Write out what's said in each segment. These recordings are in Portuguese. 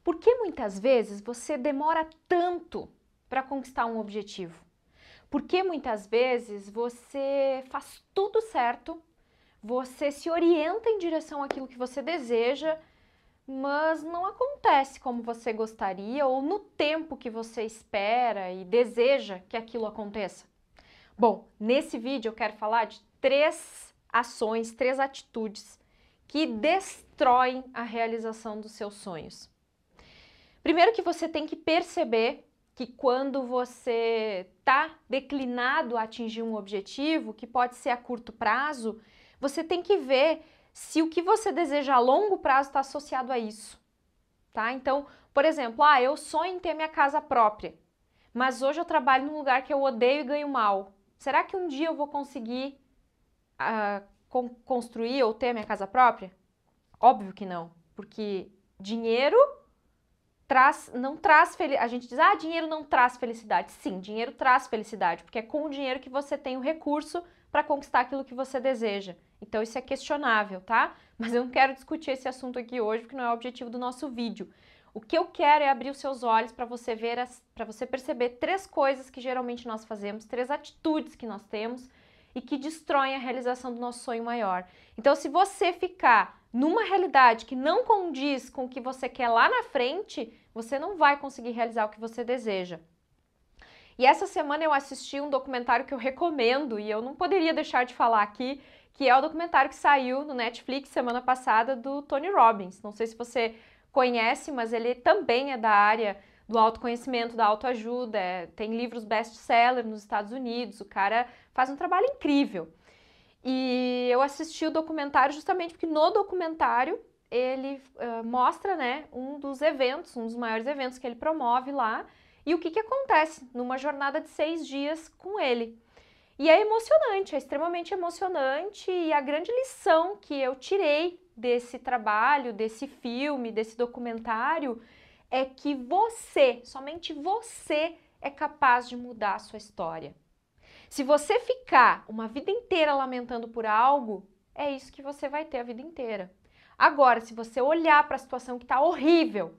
Por que muitas vezes você demora tanto para conquistar um objetivo? Por que muitas vezes você faz tudo certo, você se orienta em direção àquilo que você deseja, mas não acontece como você gostaria ou no tempo que você espera e deseja que aquilo aconteça? Bom, nesse vídeo eu quero falar de 3 ações, 3 atitudes que destroem a realização dos seus sonhos. Primeiro que você tem que perceber que quando você está declinado a atingir um objetivo, que pode ser a curto prazo, você tem que ver se o que você deseja a longo prazo está associado a isso, tá? Então, por exemplo, eu sonho em ter minha casa própria, mas hoje eu trabalho num lugar que eu odeio e ganho mal. Será que um dia eu vou conseguir construir ou ter a minha casa própria? Óbvio que não, porque dinheiro não traz felicidade. A gente diz, dinheiro não traz felicidade. Sim, dinheiro traz felicidade, porque é com o dinheiro que você tem o recurso para conquistar aquilo que você deseja. Então isso é questionável, tá? Mas eu não quero discutir esse assunto aqui hoje, porque não é o objetivo do nosso vídeo. O que eu quero é abrir os seus olhos para você ver, para você perceber 3 coisas que geralmente nós fazemos, 3 atitudes que nós temos e que destroem a realização do nosso sonho maior. Então, se você ficar numa realidade que não condiz com o que você quer lá na frente, você não vai conseguir realizar o que você deseja. E essa semana eu assisti um documentário que eu recomendo e eu não poderia deixar de falar aqui, que é o documentário que saiu no Netflix semana passada do Tony Robbins. Não sei se você conhece, mas ele também é da área do autoconhecimento, da autoajuda, tem livros best-seller nos Estados Unidos, o cara faz um trabalho incrível. E eu assisti o documentário justamente porque no documentário ele mostra, né, um dos eventos, um dos maiores eventos que ele promove lá e o que acontece numa jornada de 6 dias com ele. E é emocionante, é extremamente emocionante e a grande lição que eu tirei desse trabalho, desse filme, desse documentário é que você, somente você é capaz de mudar a sua história. Se você ficar uma vida inteira lamentando por algo, é isso que você vai ter a vida inteira. Agora, se você olhar para a situação que está horrível,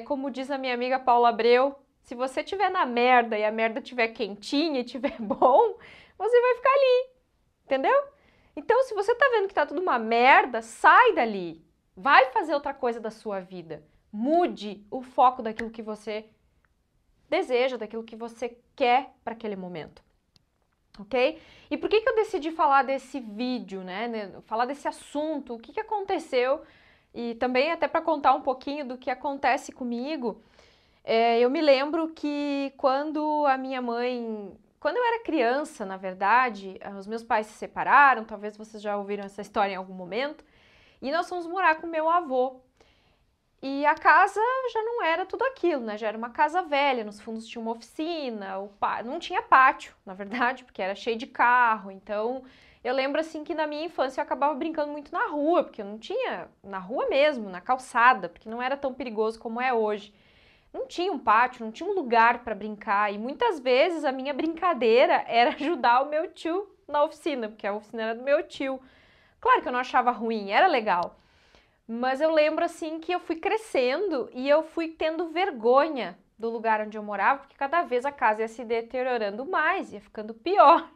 como diz a minha amiga Paula Abreu, se você estiver na merda e a merda estiver quentinha e estiver bom, você vai ficar ali, entendeu? Então, se você está vendo que está tudo uma merda, sai dali, vai fazer outra coisa da sua vida. Mude o foco daquilo que você deseja, daquilo que você quer para aquele momento. Ok? E por que eu decidi falar desse vídeo, né? Falar desse assunto, o que aconteceu e também até para contar um pouquinho do que acontece comigo. Eu me lembro que quando a minha mãe, quando eu era criança, na verdade, os meus pais se separaram, talvez vocês já ouviram essa história em algum momento, e nós fomos morar com meu avô. E a casa já não era tudo aquilo, né? Já era uma casa velha, nos fundos tinha uma oficina, não tinha pátio, na verdade, porque era cheio de carro. Então, eu lembro assim que na minha infância eu acabava brincando muito na rua, porque eu não tinha, na rua mesmo, na calçada, porque não era tão perigoso como é hoje. Não tinha um pátio, não tinha um lugar para brincar, e muitas vezes a minha brincadeira era ajudar o meu tio na oficina, porque a oficina era do meu tio. Claro que eu não achava ruim, era legal. Mas eu lembro assim que eu fui crescendo e eu fui tendo vergonha do lugar onde eu morava, porque cada vez a casa ia se deteriorando mais, ia ficando pior.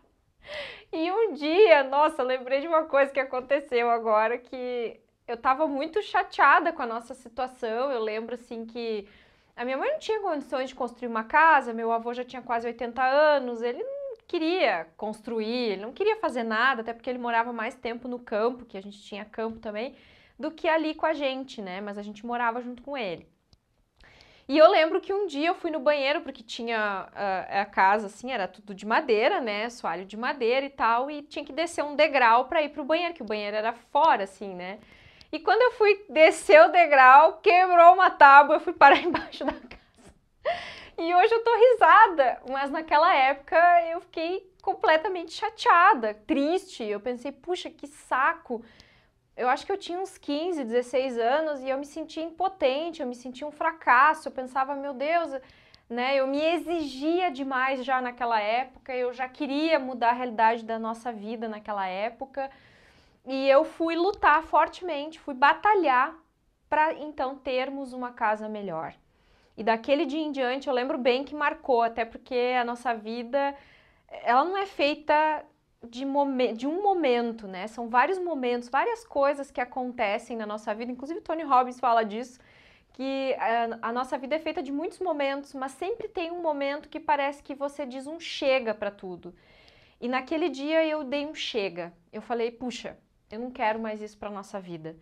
E um dia, nossa, lembrei de uma coisa que aconteceu agora, que eu tava muito chateada com a nossa situação. Eu lembro assim que a minha mãe não tinha condições de construir uma casa, meu avô já tinha quase 80 anos, ele não queria construir, ele não queria fazer nada, até porque ele morava mais tempo no campo, que a gente tinha campo também, do que ali com a gente, né? Mas a gente morava junto com ele. E eu lembro que um dia eu fui no banheiro, porque tinha a casa, assim, era tudo de madeira, né? Soalho de madeira e tal, e tinha que descer um degrau para ir pro banheiro, que o banheiro era fora, assim, né? E quando eu fui descer o degrau, quebrou uma tábua, eu fui parar embaixo da casa. E hoje eu tô risada, mas naquela época eu fiquei completamente chateada, triste. Eu pensei, puxa, que saco. Eu acho que eu tinha uns 15, 16 anos e eu me sentia impotente, eu me sentia um fracasso, eu pensava, meu Deus, né? Eu me exigia demais já naquela época, eu já queria mudar a realidade da nossa vida naquela época e eu fui lutar fortemente, fui batalhar para então termos uma casa melhor. E daquele dia em diante eu lembro bem que marcou, até porque a nossa vida, ela não é feita de um momento, né? São vários momentos, várias coisas que acontecem na nossa vida, inclusive Tony Robbins fala disso, que a nossa vida é feita de muitos momentos, mas sempre tem um momento que parece que você diz um chega para tudo. E naquele dia eu dei um chega. Eu falei, puxa, eu não quero mais isso para nossa vida.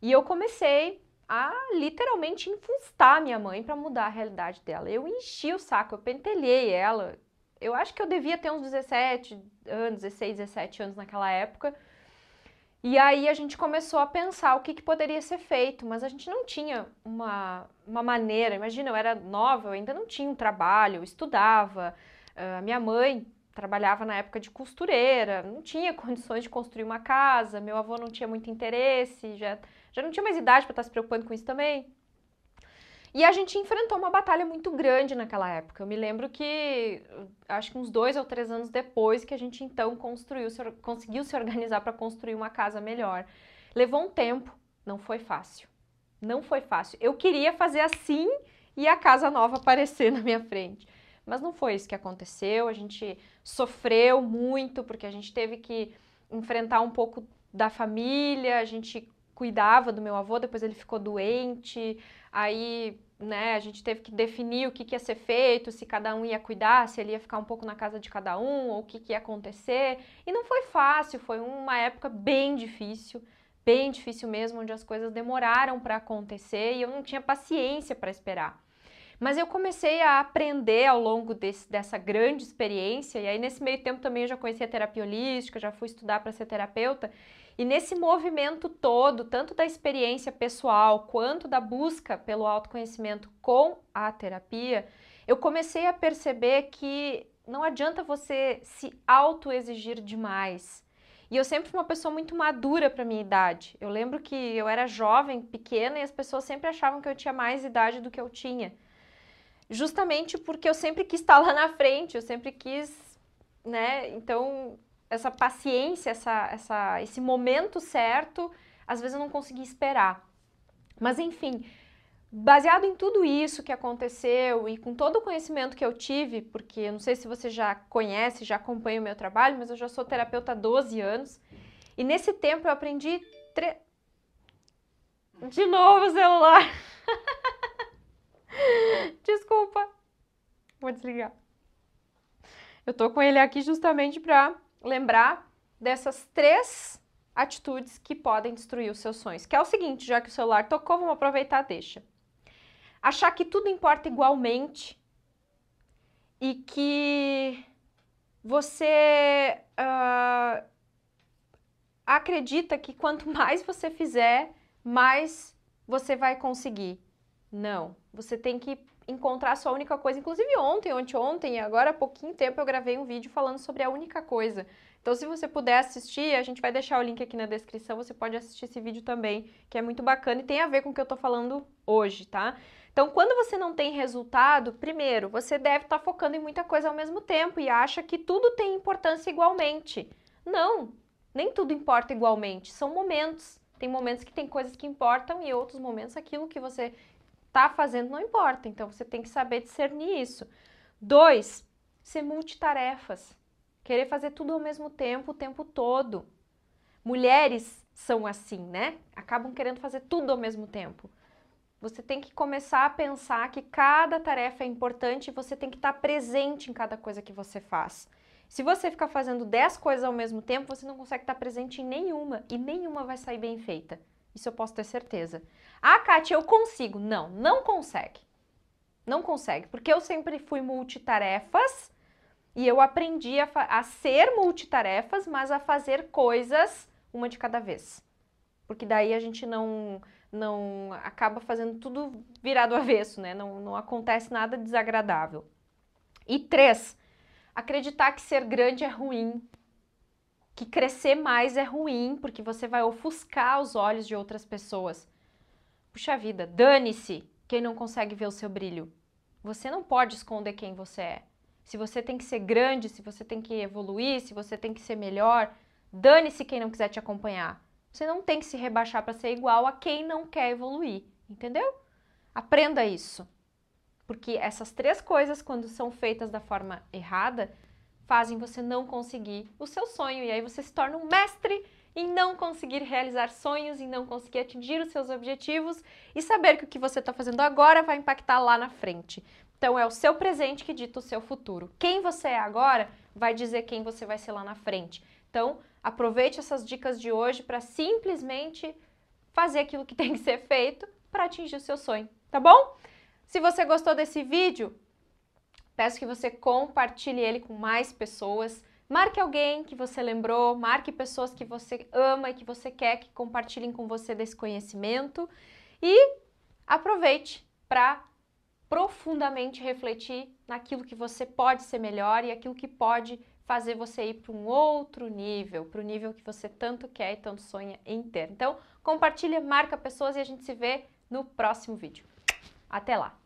E eu comecei a literalmente infustar minha mãe para mudar a realidade dela. Eu enchi o saco, eu pentelhei ela. Eu acho que eu devia ter uns 17 anos, 16, 17 anos naquela época. E aí a gente começou a pensar o que poderia ser feito, mas a gente não tinha uma maneira. Imagina, eu era nova, eu ainda não tinha um trabalho, eu estudava. Minha mãe trabalhava na época de costureira, não tinha condições de construir uma casa, meu avô não tinha muito interesse, já não tinha mais idade para estar se preocupando com isso também. E a gente enfrentou uma batalha muito grande naquela época. Eu me lembro que, acho que uns 2 ou 3 anos depois, que a gente então conseguiu se organizar para construir uma casa melhor. Levou um tempo, não foi fácil. Não foi fácil. Eu queria fazer assim e a casa nova aparecer na minha frente. Mas não foi isso que aconteceu. A gente sofreu muito, porque a gente teve que enfrentar um pouco da família, a gente cuidava do meu avô, depois ele ficou doente, aí, né, a gente teve que definir o que ia ser feito, se cada um ia cuidar, se ele ia ficar um pouco na casa de cada um, ou o que ia acontecer. E não foi fácil, foi uma época bem difícil mesmo, onde as coisas demoraram para acontecer e eu não tinha paciência para esperar. Mas eu comecei a aprender ao longo dessa grande experiência, e aí nesse meio tempo também eu já conheci a terapia holística, já fui estudar para ser terapeuta, e nesse movimento todo, tanto da experiência pessoal quanto da busca pelo autoconhecimento com a terapia, eu comecei a perceber que não adianta você se autoexigir demais. E eu sempre fui uma pessoa muito madura para minha idade. Eu lembro que eu era jovem, pequena, e as pessoas sempre achavam que eu tinha mais idade do que eu tinha. Justamente porque eu sempre quis estar lá na frente, eu sempre quis, né? Então, essa paciência, esse momento certo, às vezes eu não conseguia esperar. Mas enfim, baseado em tudo isso que aconteceu e com todo o conhecimento que eu tive, porque eu não sei se você já conhece, já acompanha o meu trabalho, mas eu já sou terapeuta há 12 anos, e nesse tempo eu aprendi... De novo o celular! Desculpa, vou desligar. Eu tô com ele aqui justamente para lembrar dessas 3 atitudes que podem destruir os seus sonhos. Que é o seguinte, já que o celular tocou, vamos aproveitar, deixa. Achar que tudo importa igualmente e que você acredita que quanto mais você fizer, mais você vai conseguir. Não, você tem que encontrar a sua única coisa. Inclusive ontem, anteontem, agora há pouquinho tempo eu gravei um vídeo falando sobre a única coisa. Então se você puder assistir, a gente vai deixar o link aqui na descrição, você pode assistir esse vídeo também, que é muito bacana e tem a ver com o que eu tô falando hoje, tá? Então quando você não tem resultado, primeiro, você deve estar focando em muita coisa ao mesmo tempo e acha que tudo tem importância igualmente. Não, nem tudo importa igualmente, são momentos. Tem momentos que tem coisas que importam e outros momentos aquilo que você tá fazendo não importa, então você tem que saber discernir isso. 2, ser multitarefas. Querer fazer tudo ao mesmo tempo, o tempo todo. Mulheres são assim, né? Acabam querendo fazer tudo ao mesmo tempo. Você tem que começar a pensar que cada tarefa é importante e você tem que estar presente em cada coisa que você faz. Se você ficar fazendo 10 coisas ao mesmo tempo, você não consegue estar presente em nenhuma e nenhuma vai sair bem feita. Isso eu posso ter certeza. Ah, Kátia, eu consigo. Não, não consegue. Não consegue, porque eu sempre fui multitarefas e eu aprendi a ser multitarefas, mas a fazer coisas uma de cada vez. Porque daí a gente não acaba fazendo tudo virado do avesso, né? Não acontece nada desagradável. E 3, acreditar que ser grande é ruim. Que crescer mais é ruim, porque você vai ofuscar os olhos de outras pessoas. Puxa vida, dane-se quem não consegue ver o seu brilho. Você não pode esconder quem você é. Se você tem que ser grande, se você tem que evoluir, se você tem que ser melhor, dane-se quem não quiser te acompanhar. Você não tem que se rebaixar para ser igual a quem não quer evoluir. entendeu? Aprenda isso. Porque essas 3 coisas, quando são feitas da forma errada, fazem você não conseguir o seu sonho. E aí você se torna um mestre em não conseguir realizar sonhos, em não conseguir atingir os seus objetivos e saber que o que você está fazendo agora vai impactar lá na frente. Então é o seu presente que dita o seu futuro. Quem você é agora vai dizer quem você vai ser lá na frente. Então aproveite essas dicas de hoje para simplesmente fazer aquilo que tem que ser feito para atingir o seu sonho, tá bom? Se você gostou desse vídeo, peço que você compartilhe ele com mais pessoas. Marque alguém que você lembrou, marque pessoas que você ama e que você quer que compartilhem com você desse conhecimento. E aproveite para profundamente refletir naquilo que você pode ser melhor e aquilo que pode fazer você ir para um outro nível, para o nível que você tanto quer e tanto sonha em ter. Então, compartilha, marca pessoas e a gente se vê no próximo vídeo. Até lá!